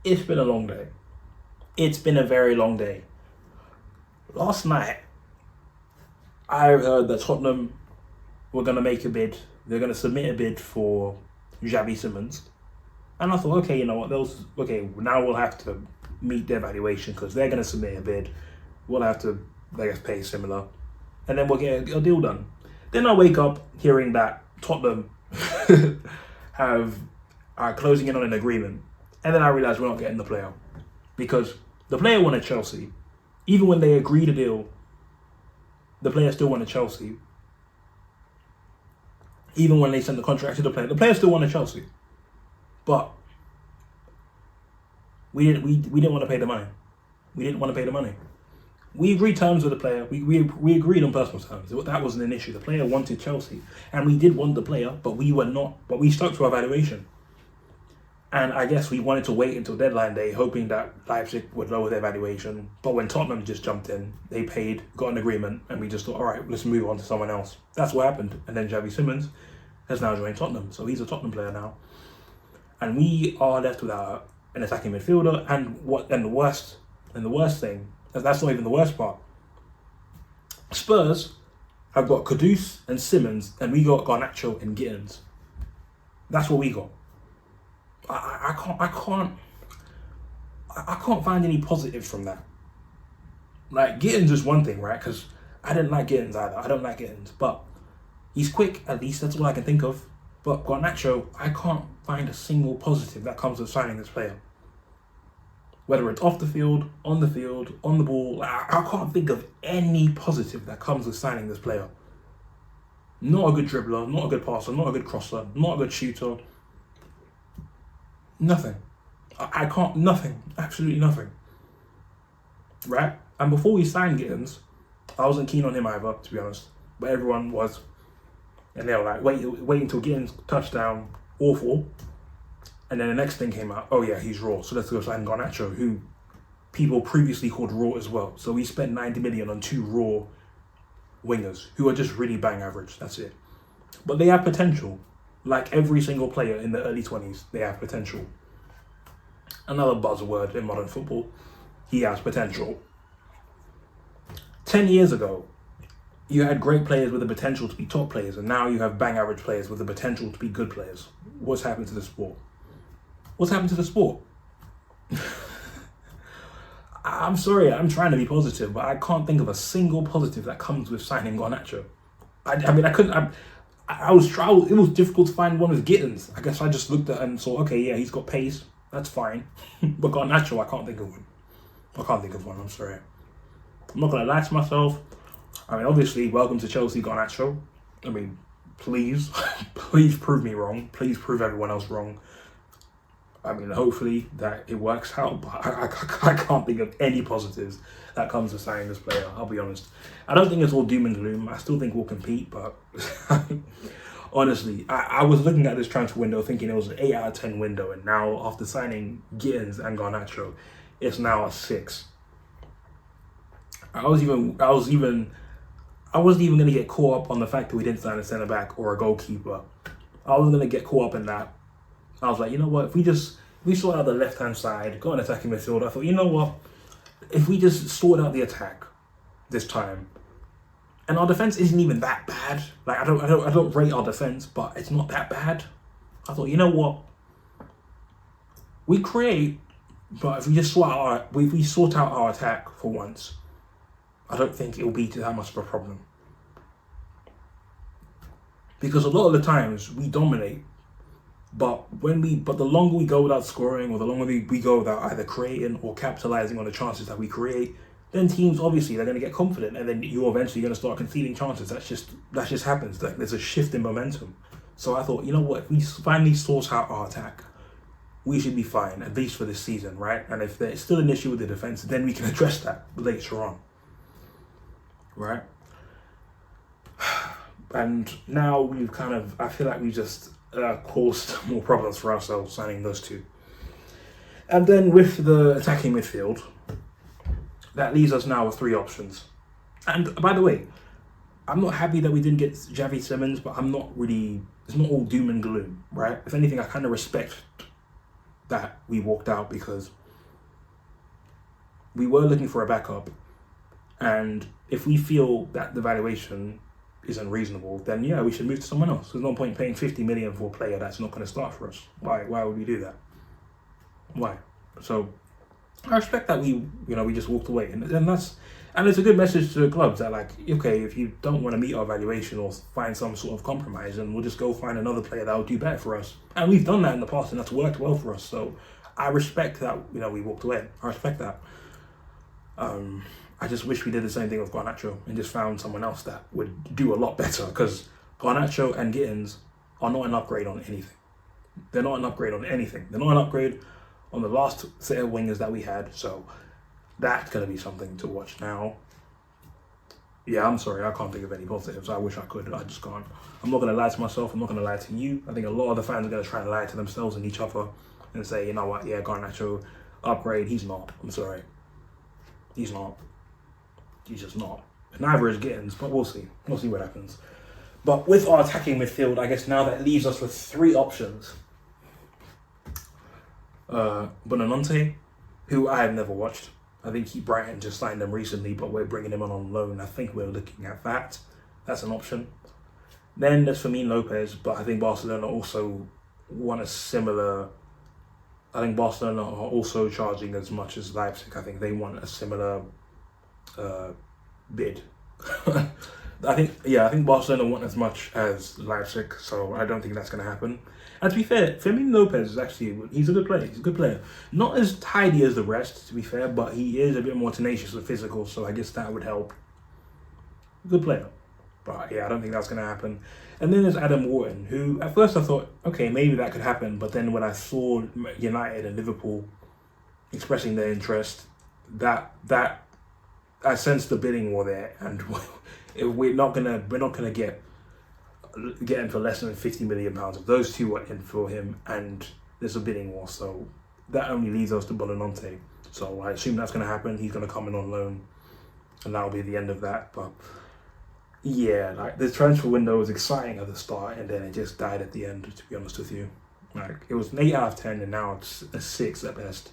It's been a long day. It's been a very long day. Last night, I heard that Tottenham were going to make a bid. They're going to submit a bid for Xavi Simons. And I thought, okay, you know what? Now we'll have to meet their valuation because they're going to submit a bid. We'll have to, I guess, pay similar. And then we'll get a deal done. Then I wake up hearing that Tottenham are closing in on an agreement. And then I realize we're not getting the player. Because the player wanted Chelsea. Even when they agreed a deal, the player still wanted Chelsea. Even when they sent the contract to the player still wanted Chelsea. But we didn't want to pay the money. We didn't want to pay the money. We agreed terms with the player. We agreed on personal terms. That wasn't an issue. The player wanted Chelsea. And we did want the player, but we stuck to our valuation. And I guess we wanted to wait until deadline day, hoping that Leipzig would lower their valuation. But when Tottenham just jumped in, they paid, got an agreement, and we just thought, all right, let's move on to someone else. That's what happened. And then Xavi Simons has now joined Tottenham. So he's a Tottenham player now. And we are left without an attacking midfielder. And the worst thing, that's not even the worst part. Spurs have got Kudus and Simons, and we got Garnacho and Gittins. That's what we got. I can't find any positives from that. Like, Gittins is one thing, right? Because I didn't like Gittins either. I don't like Gittins, but he's quick. At least that's all I can think of. But Garnacho, I can't find a single positive that comes with signing this player. Whether it's off the field, on the ball, I can't think of any positive that comes with signing this player. Not a good dribbler, not a good passer, not a good crosser, not a good shooter. Nothing. Nothing. Absolutely nothing. Right? And before we signed Gittins, I wasn't keen on him either, to be honest. But everyone was. And they were like, wait until Gittins touchdown, awful. And then the next thing came out, oh yeah, he's raw. So let's go sign Garnacho, who people previously called raw as well. So we spent 90 million on 2 raw wingers who are just really bang average. That's it. But they have potential. Like every single player in the early 20s, they have potential. Another buzzword in modern football, he has potential. 10 years ago, you had great players with the potential to be top players, and now you have bang average players with the potential to be good players. What's happened to the sport? What's happened to the sport? I'm sorry, I'm trying to be positive, but I can't think of a single positive that comes with signing Garnacho. It was difficult to find one with Gittins. I guess I just looked at it and saw, okay, yeah, he's got pace. That's fine. But Garnacho, I can't think of one. I'm sorry. I'm not going to lie to myself. I mean, obviously, welcome to Chelsea, Garnacho. I mean, please prove me wrong. Please prove everyone else wrong. I mean, hopefully that it works out, but I can't think of any positives that comes with signing this player, I'll be honest. I don't think it's all doom and gloom. I still think we'll compete, but honestly, I was looking at this transfer window thinking it was an 8 out of 10 window, and now after signing Gittins and Garnacho, it's now a 6. I wasn't even gonna get caught up on the fact that we didn't sign a centre back or a goalkeeper. I was gonna get caught up in that. I was like, you know what, if we sort out the left-hand side, got an attacking midfield, I thought, you know what, if we just sort out the attack this time, and our defense isn't even that bad. Like, I don't rate our defense, but it's not that bad. I thought, you know what, we create, but if we just sort out our attack for once, I don't think it'll be that much of a problem. Because a lot of the times we dominate. But the longer we go without scoring, or the longer we go without either creating or capitalizing on the chances that we create, then teams, obviously, they're going to get confident, and then you're eventually going to start conceding chances. That just happens. There's a shift in momentum. So I thought, you know what, if we finally source out our attack, we should be fine, at least for this season, right? And if there's still an issue with the defense, then we can address that later on, right? And now I feel like we've just caused more problems for ourselves signing those 2. And then with the attacking midfield, that leaves us now with 3 options. And by the way, I'm not happy that we didn't get Xavi Simons, but it's not all doom and gloom, right? If anything, I kind of respect that we walked out because we were looking for a backup, and if we feel that the valuation isn't reasonable, then yeah, we should move to someone else. There's no point paying 50 million for a player that's not going to start for us. Why would we do that? Why? So I respect that we just walked away, and it's a good message to the clubs that, like, okay, if you don't want to meet our valuation or find some sort of compromise, then we'll just go find another player that will do better for us. And we've done that in the past, and that's worked well for us. So I respect that we walked away. I respect that. I just wish we did the same thing with Garnacho and just found someone else that would do a lot better, because Garnacho and Gittins are not an upgrade on anything. They're not an upgrade on anything. They're not an upgrade on the last set of wingers that we had. So that's going to be something to watch now. Yeah, I'm sorry, I can't think of any positives. I wish I could, I just can't. I'm not going to lie to myself, I'm not going to lie to you. I think a lot of the fans are going to try and lie to themselves and each other and say, you know what, yeah, Garnacho, upgrade. He's not. I'm sorry. He's not. He's just not. Neither is Gittins, but we'll see. We'll see what happens. But with our attacking midfield, I guess now that leaves us with 3 options. Bonanonte, who I have never watched. I think Brighton just signed him recently, but we're bringing him on loan. I think we're looking at that. That's an option. Then there's Fermin Lopez, but I think Barcelona also want a similar... I think Barcelona are also charging as much as Leipzig. I think they want a similar bid. I think Barcelona want as much as Leipzig, so I don't think that's going to happen. And to be fair, Fermin Lopez is he's a good player. He's a good player. Not as tidy as the rest, to be fair, but he is a bit more tenacious and physical, so I guess that would help. Good player. But yeah, I don't think that's going to happen. And then there's Adam Wharton, who at first I thought, okay, maybe that could happen, but then when I saw United and Liverpool expressing their interest, that I sensed the bidding war there, and we're not gonna get him for less than £50 million. If those two are in for him, and there's a bidding war, so that only leaves us to Bonanonte. So I assume that's gonna happen. He's gonna come in on loan, and that'll be the end of that. But yeah, like the transfer window was exciting at the start, and then it just died at the end. To be honest with you, like it was an 8 out of 10, and now it's a 6 at best.